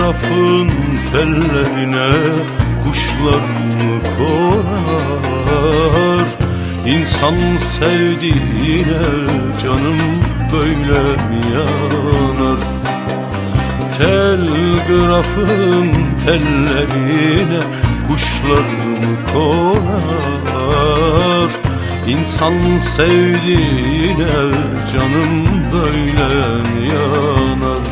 Telgrafın tellerine kuşlar mı konar? İnsan sevdiğine canım böyle mi yanar? Telgrafın tellerine kuşlar mı konar? İnsan sevdiğine canım böyle mi yanar?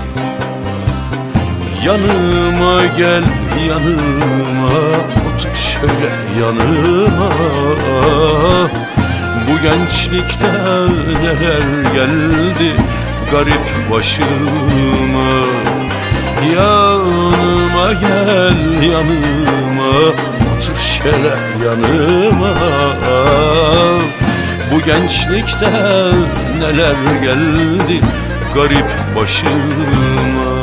Yanıma gel, yanıma otur şöyle yanıma. Bu gençlikte neler geldi garip başıma. Yanıma gel, yanıma otur şöyle yanıma. Bu gençlikte neler geldi garip başıma.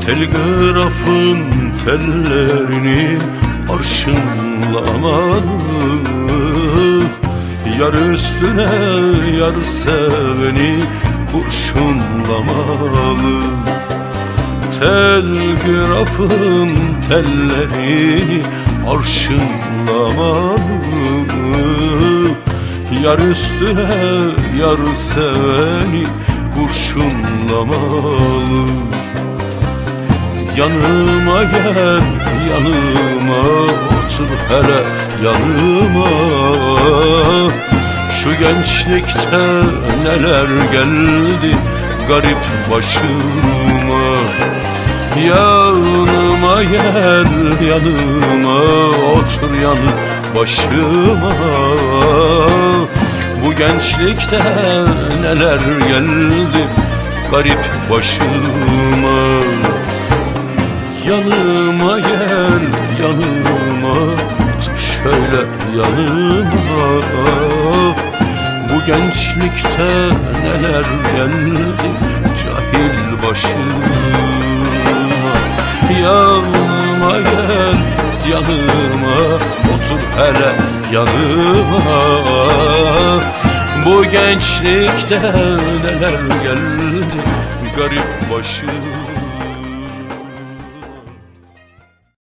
Telgrafın tellerini arşınlamalı, yar üstüne yar seveni kurşunlamalı. Telgrafın tellerini arşınlamalı, yar üstüne yar seveni kurşunlamalı. Yanıma gel, yanıma otur hele yanıma. Şu gençlikte neler geldi garip başıma. Yanıma gel, yanıma otur yanı başıma. Bu gençlikte neler geldi garip başıma. Yanıma gel, yanıma otur şöyle yanıma. Bu gençlikte neler geldi cahil başıma. Yanıma gel, yanıma otur hele yanıma. Bu gençlikte neler geldi garip başıma.